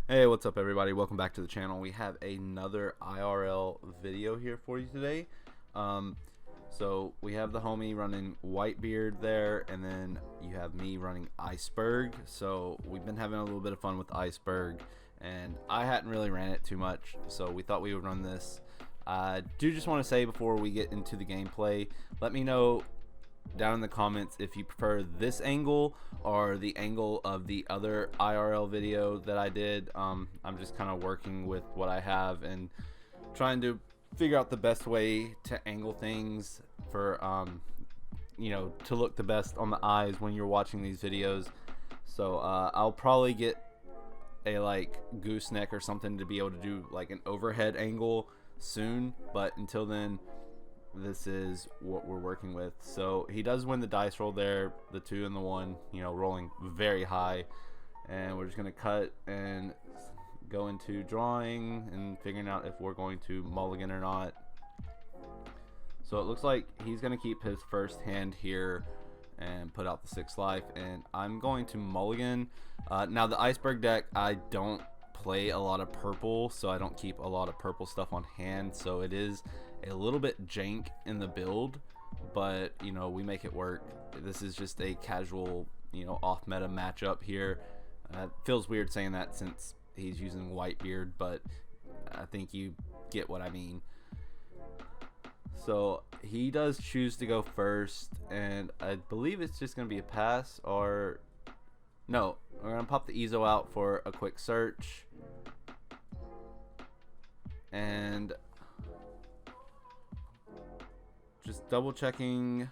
Hey, what's up everybody? Welcome back to the channel. We have another IRL video here for you today. So we have the homie running Whitebeard there, and then you have me running Iceberg. So we've been having a little bit of fun with Iceberg, and I hadn't really ran it too much, so we thought we would run this. I do just want to say before we get into the gameplay, let me know down in the comments if you prefer this angle or the angle of the other IRL video that I did. I'm just kind of working with what I have and trying to figure out the best way to angle things for to look the best on the eyes when you're watching these videos. So I'll probably get a gooseneck or something to be able to do like an overhead angle soon, but until then this is what we're working with. So he does win the dice roll there, the 2 and the 1, rolling very high, and we're just gonna cut and go into drawing and figuring out if we're going to mulligan or not. So it looks like he's gonna keep his first hand here and put out the 6 life, and I'm going to mulligan. Now the Iceberg deck, I don't play a lot of purple, so I don't keep a lot of purple stuff on hand, so it is a little bit jank in the build, but we make it work. This is just a casual off meta matchup here. Feels weird saying that since he's using Whitebeard, but I think you get what I mean. So he does choose to go first, and I believe it's just gonna be a pass, or no, we're gonna pop the Ezo out for a quick search, and just double checking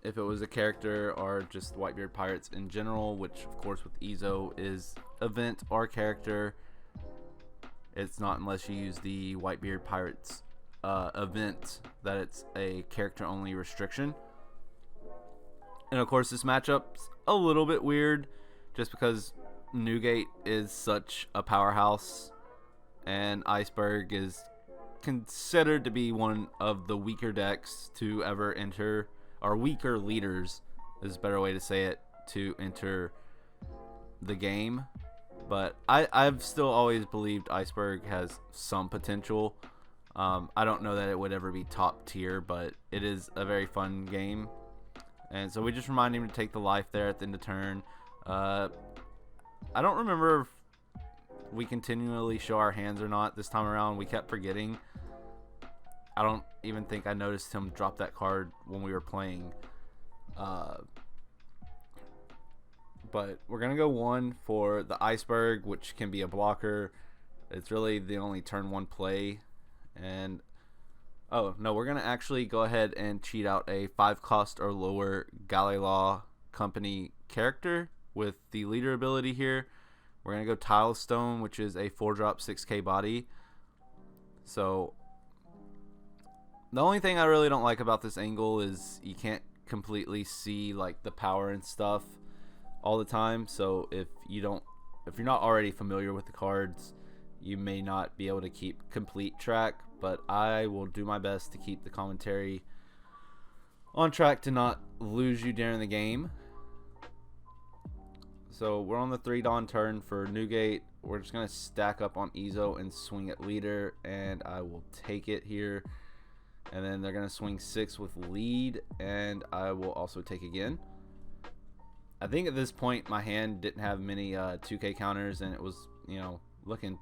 if it was a character or just Whitebeard Pirates in general, which of course with Ezo is event or character. It's not unless you use the Whitebeard Pirates event that it's a character only restriction. And of course this matchup's a little bit weird just because Newgate is such a powerhouse and Iceberg is considered to be one of the weaker decks to ever enter, or weaker leaders is a better way to say it, to enter the game. But I've still always believed Iceberg has some potential. I don't know that it would ever be top tier, but it is a very fun game. And so we just remind him to take the life there at the end of turn. I don't remember if we continually show our hands or not this time around. We kept forgetting. I don't even think I noticed him drop that card when we were playing. But we're gonna go 1 for the Iceberg, which can be a blocker. It's really the only turn 1 play. And oh no, we're gonna actually go ahead and cheat out a 5 cost or lower Galileo Company character with the leader ability here. We're gonna go Tile Stone, which is a 4-drop 6k body. So the only thing I really don't like about this angle is you can't completely see like the power and stuff all the time. So if you're not already familiar with the cards, you may not be able to keep complete track, but I will do my best to keep the commentary on track to not lose you during the game. So we're on the 3 Dawn turn for Newgate. We're just gonna stack up on Ezo and swing at leader, and I will take it here. And then they're gonna swing 6 with lead, and I will also take again. I think at this point my hand didn't have many 2k counters, and it was looking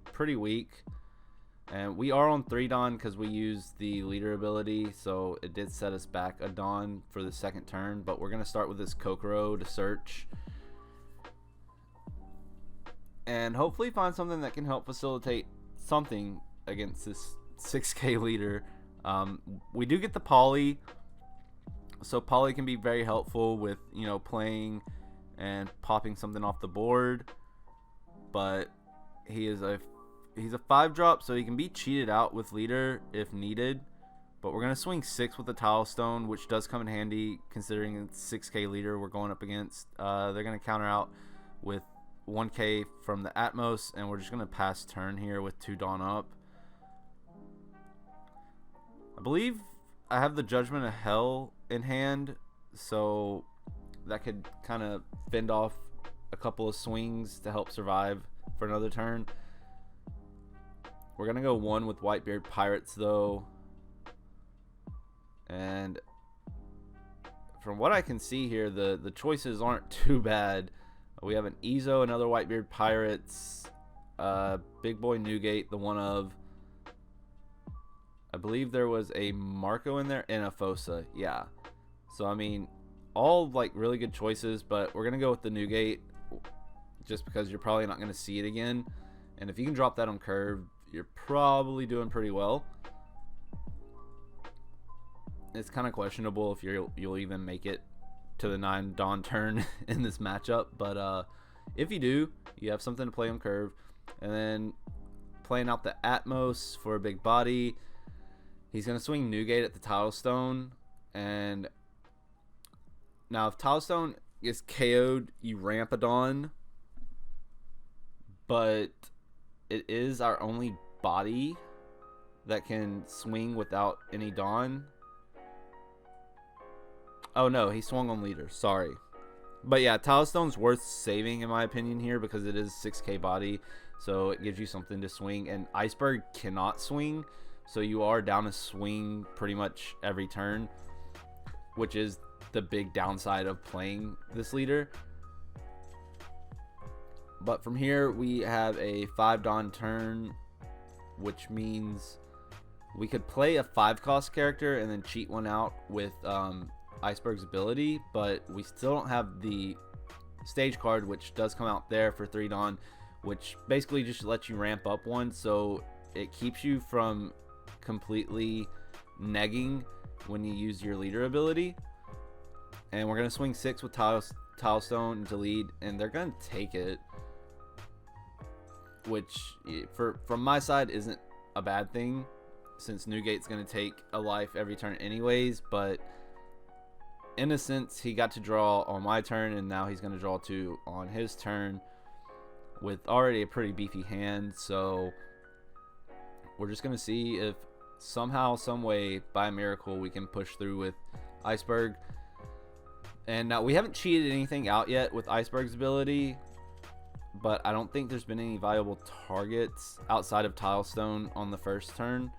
pretty weak. And we are on 3 Dawn because we used the leader ability, so it did set us back a Dawn for the second turn. But we're gonna start with this Kokoro to search and hopefully find something that can help facilitate something against this 6k leader. We do get the Poly, so Poly can be very helpful with playing and popping something off the board. But he's a 5-drop, so he can be cheated out with leader if needed. But we're gonna swing 6 with the Tile Stone, which does come in handy considering it's 6k leader we're going up against. They're gonna counter out with 1k from the Atmos, and we're just gonna pass turn here with 2 Dawn up. I believe I have the Judgment of Hell in hand, so that could kind of fend off a couple of swings to help survive for another turn. We're gonna go one with Whitebeard Pirates though, and from what I can see here, the choices aren't too bad. We have an Ezo, another Whitebeard Pirates, Big Boy Newgate, the one of, I believe there was a Marco in there and a Fosa. Yeah, so I mean, all like really good choices, but we're gonna go with the Newgate just because you're probably not gonna see it again, and if you can drop that on curve, you're probably doing pretty well. It's kind of questionable if you'll even make it to the 9 Dawn turn in this matchup, but if you do, you have something to play on curve. And then playing out the Atmos for a big body, he's going to swing Newgate at the Tilestone, and now if Tilestone is KO'd, you ramp a Dawn, but it is our only body that can swing without any Dawn. Oh no, he swung on leader. Sorry. But yeah, Tilestone's worth saving in my opinion here because it is 6k body. So it gives you something to swing. And Iceberg cannot swing. So you are down to swing pretty much every turn, which is the big downside of playing this leader. But from here, we have a 5 Dawn turn, which means we could play a 5-cost character and then cheat one out with Iceberg's ability, but we still don't have the stage card, which does come out there for 3 Dawn, which basically just lets you ramp up one, so it keeps you from completely negging when you use your leader ability. And we're going to swing 6 with Tilestone into lead, and they're going to take it, which from my side isn't a bad thing since Newgate's going to take a life every turn anyways, but in a sense, he got to draw on my turn, and now he's going to draw 2 on his turn with already a pretty beefy hand. So we're just going to see if somehow, some way, by a miracle, we can push through with Iceberg. And now we haven't cheated anything out yet with Iceberg's ability, but I don't think there's been any viable targets outside of Tilestone on the first turn.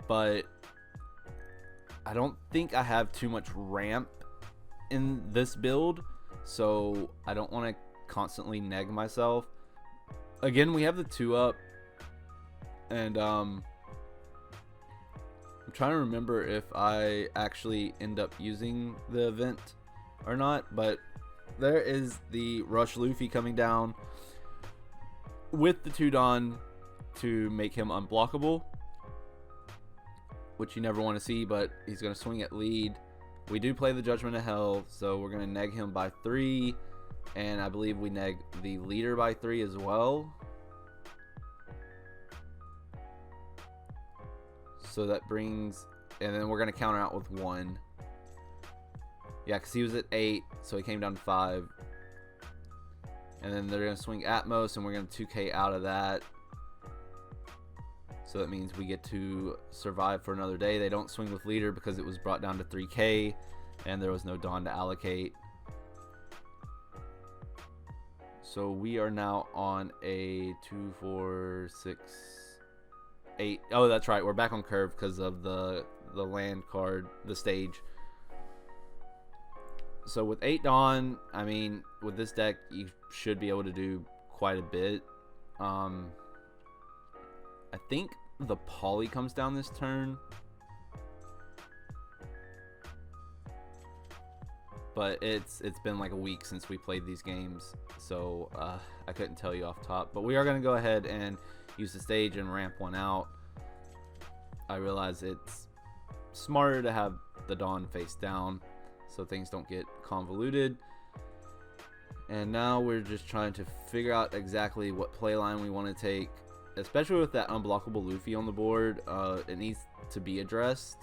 But I don't think I have too much ramp in this build, so I don't want to constantly neg myself. Again, we have the 2 up, and I'm trying to remember if I actually end up using the event or not, but there is the Rush Luffy coming down with the 2 Dawn to make him unblockable, which you never want to see, but he's going to swing at lead. We do play the Judgment of Hell, so we're going to neg him by 3, and I believe we neg the leader by 3 as well. So that brings, and then we're going to counter out with 1. Yeah, because he was at 8, so he came down to 5. And then they're going to swing Atmos, and we're going to 2k out of that. So that means we get to survive for another day. They don't swing with leader because it was brought down to 3k and there was no Dawn to allocate. So we are now on a 2, 4, 6, 8. Oh, that's right. We're back on curve because of the land card, the stage. So with 8 Dawn, I mean, with this deck, you should be able to do quite a bit. I think the poly comes down this turn, but it's been like a week since we played these games, so I couldn't tell you off top. But we are going to go ahead and use the stage and ramp one out. I realize it's smarter to have the Dawn face down so things don't get convoluted. And now we're just trying to figure out exactly what play line we want to take, especially with that unblockable Luffy on the board. It needs to be addressed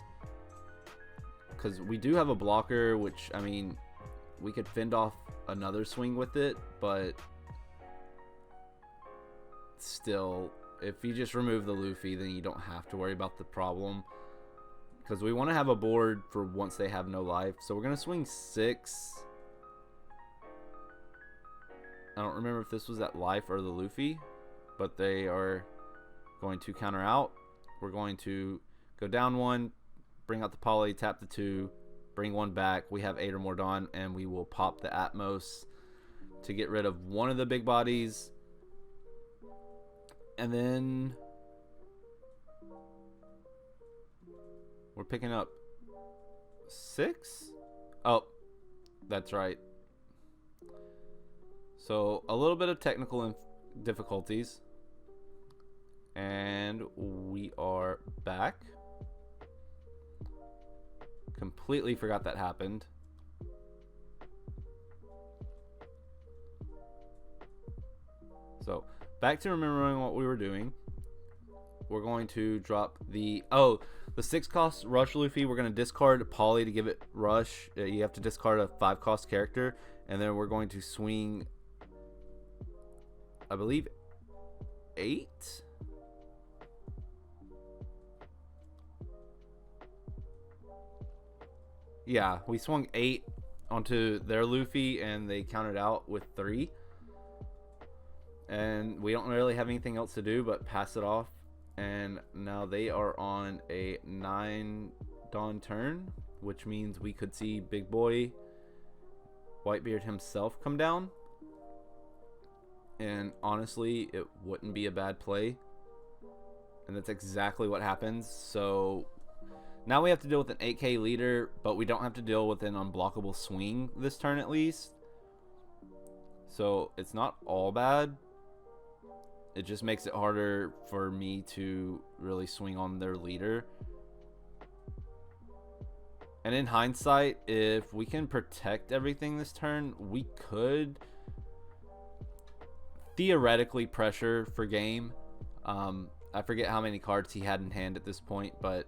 because we do have a blocker, which, I mean, we could fend off another swing with it, but still, if you just remove the Luffy, then you don't have to worry about the problem, because we want to have a board for once they have no life. So we're going to swing 6. I don't remember if this was at life or the Luffy, but they are going to counter out. We're going to go down 1, bring out the Poly, tap the 2, bring 1 back. We have 8 or more Dawn, and we will pop the Atmos to get rid of one of the big bodies. And then we're picking up 6? Oh, that's right. So a little bit of technical difficulties. And we are back. Completely forgot that happened. So back to remembering what we were doing. We're going to drop the 6 cost Rush Luffy. We're going to discard Poly to give it Rush. You have to discard a 5 cost character, and then we're going to swing, I believe, 8. Yeah, we swung 8 onto their Luffy, and they countered out with 3. And we don't really have anything else to do but pass it off. And now they are on a 9 Dawn turn, which means we could see Big Boy Whitebeard himself come down. And honestly, it wouldn't be a bad play. And that's exactly what happens. So now we have to deal with an 8k leader, but we don't have to deal with an unblockable swing this turn at least. So it's not all bad. It just makes it harder for me to really swing on their leader. And in hindsight, if we can protect everything this turn, we could theoretically pressure for game. I forget how many cards he had in hand at this point, but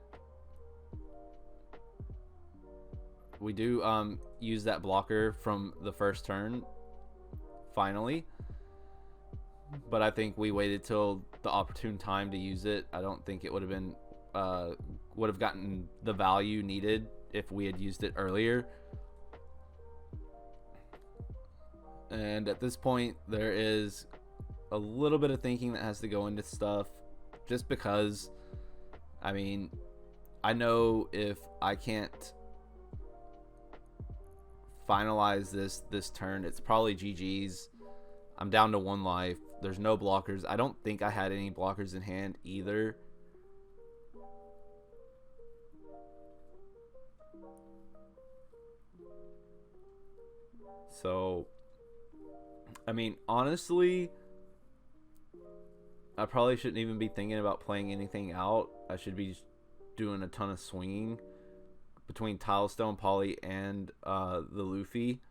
we do use that blocker from the first turn finally. But I think we waited till the opportune time to use it. I don't think it would have gotten the value needed if we had used it earlier. And at this point, there is a little bit of thinking that has to go into stuff, just because, I mean, I know if I can't finalize this turn, it's probably GG's. I'm down to 1 life. There's no blockers. I don't think I had any blockers in hand either. So, I mean, honestly, I probably shouldn't even be thinking about playing anything out. I should be just doing a ton of swinging between Tilestone, Poly, and the Luffy.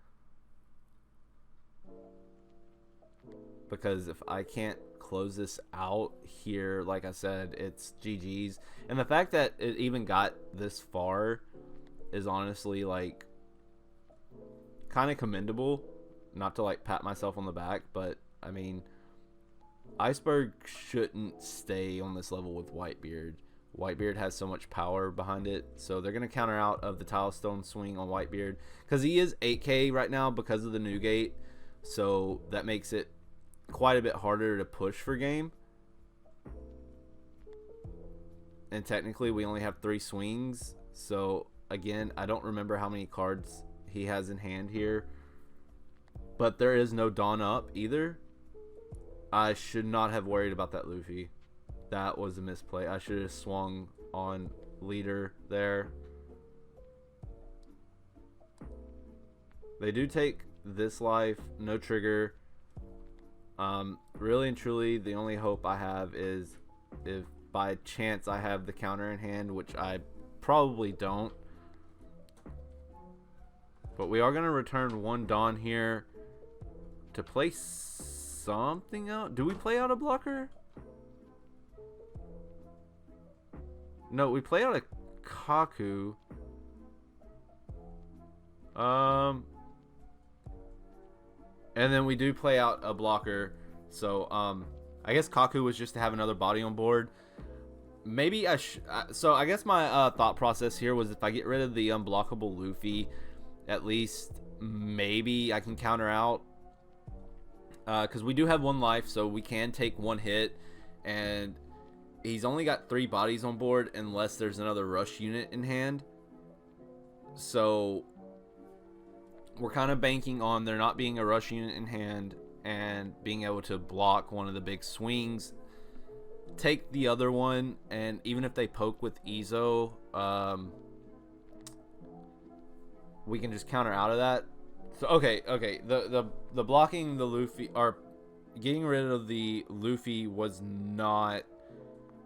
Because if I can't close this out here, like I said, it's GG's. And the fact that it even got this far is honestly, like, kind of commendable. Not to, like, pat myself on the back, but, I mean, Iceberg shouldn't stay on this level with Whitebeard. Whitebeard has so much power behind it, so they're going to counter out of the Tilestone swing on Whitebeard. Because he is 8k right now because of the Newgate, so that makes it quite a bit harder to push for game. And technically we only have 3 swings, so again, I don't remember how many cards he has in hand here, but there is no Dawn up either. I should not have worried about that Luffy. That was a misplay. I should have swung on leader there. They do take this life, no trigger. Really and truly, the only hope I have is if by chance I have the counter in hand, which I probably don't. But we are going to return 1 Dawn here to play something out. Do we play out a blocker? No, we play out a Kaku. And then we do play out a blocker. So, I guess Kaku was just to have another body on board. Maybe so I guess my thought process here was if I get rid of the unblockable Luffy, at least maybe I can counter out because we do have 1 life, so we can take 1 hit, and he's only got 3 bodies on board unless there's another rush unit in hand. So we're kind of banking on there not being a rush unit in hand and being able to block one of the big swings, take the other one, and even if they poke with Ezo, we can just counter out of that. So okay, the blocking the Luffy, or getting rid of the Luffy, was not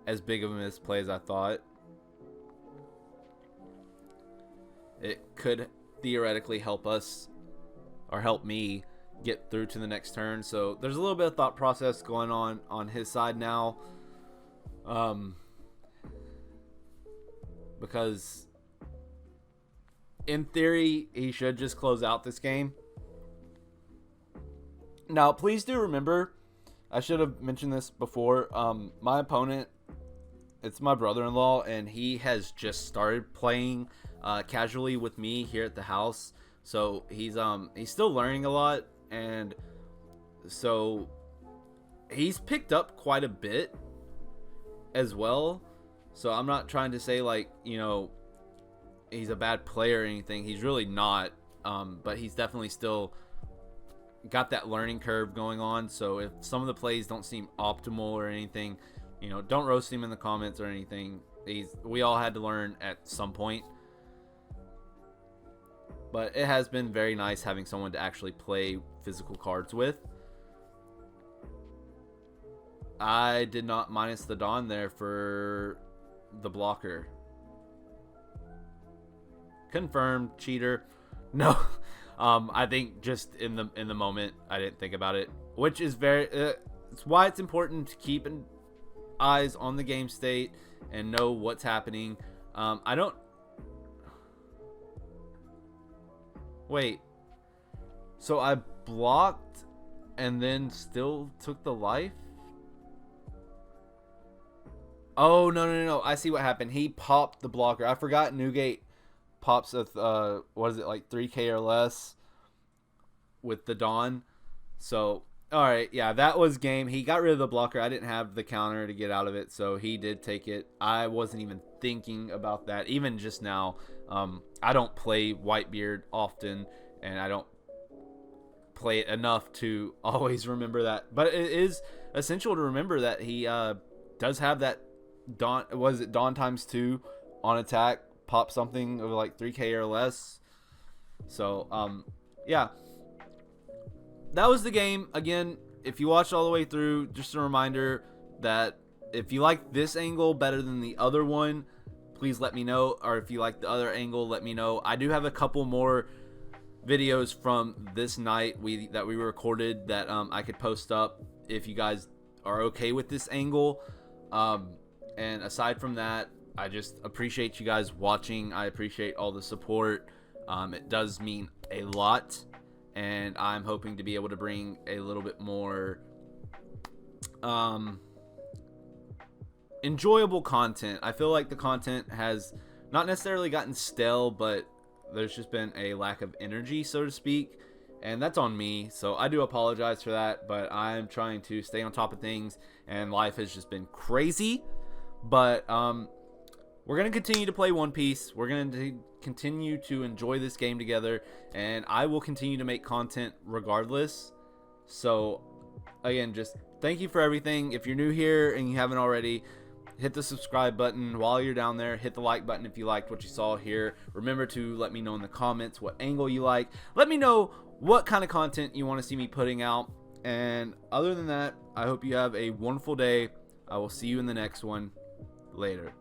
as big of a misplay as I thought. It could theoretically help us, or help me, get through to the next turn. So there's a little bit of thought process going on his side now, because in theory he should just close out this game. Now please do remember, I should have mentioned this before, my opponent, it's my brother-in-law, and he has just started playing casually with me here at the house. So he's still learning a lot, and so he's picked up quite a bit as well. So I'm not trying to say, like, you know, he's a bad player or anything. He's really not, but he's definitely still got that learning curve going on. So if some of the plays don't seem optimal or anything, you know, don't roast him in the comments or anything. We all had to learn at some point. But it has been very nice having someone to actually play physical cards with. I did not minus the Dawn there for the blocker. Confirmed, cheater. No, I think just in the moment I didn't think about it, which is very. It's why it's important to keep eyes on the game state and know what's happening. I don't. Wait. So I blocked and then still took the life? Oh, no. I see what happened. He popped the blocker. I forgot Newgate pops with, what is it, like 3k or less with the Dawn. So, alright, yeah, that was game. He got rid of the blocker. I didn't have the counter to get out of it, so he did take it. I wasn't even thinking about that, even just now. I don't play Whitebeard often, and I don't play it enough to always remember that. But it is essential to remember that he does have that Dawn, was it Dawn ×2 on attack, pop something of like 3k or less. So yeah, that was the game. Again, if you watched all the way through, just a reminder that if you like this angle better than the other one, please let me know. Or if you like the other angle, let me know. I do have a couple more videos from this night that we recorded that I could post up if you guys are okay with this angle. And aside from that, I just appreciate you guys watching. I appreciate all the support. It does mean a lot, and I'm hoping to be able to bring a little bit more enjoyable content. I feel like the content has not necessarily gotten stale, but there's just been a lack of energy, so to speak, and that's on me. So I do apologize for that, but I'm trying to stay on top of things, and life has just been crazy. But we're going to continue to play One Piece. We're going to continue to enjoy this game together, and I will continue to make content regardless. So again, just thank you for everything. If you're new here and you haven't already, hit the subscribe button while you're down there. Hit the like button if you liked what you saw here. Remember to let me know in the comments what angle you like. Let me know what kind of content you want to see me putting out. And other than that, I hope you have a wonderful day. I will see you in the next one. Later.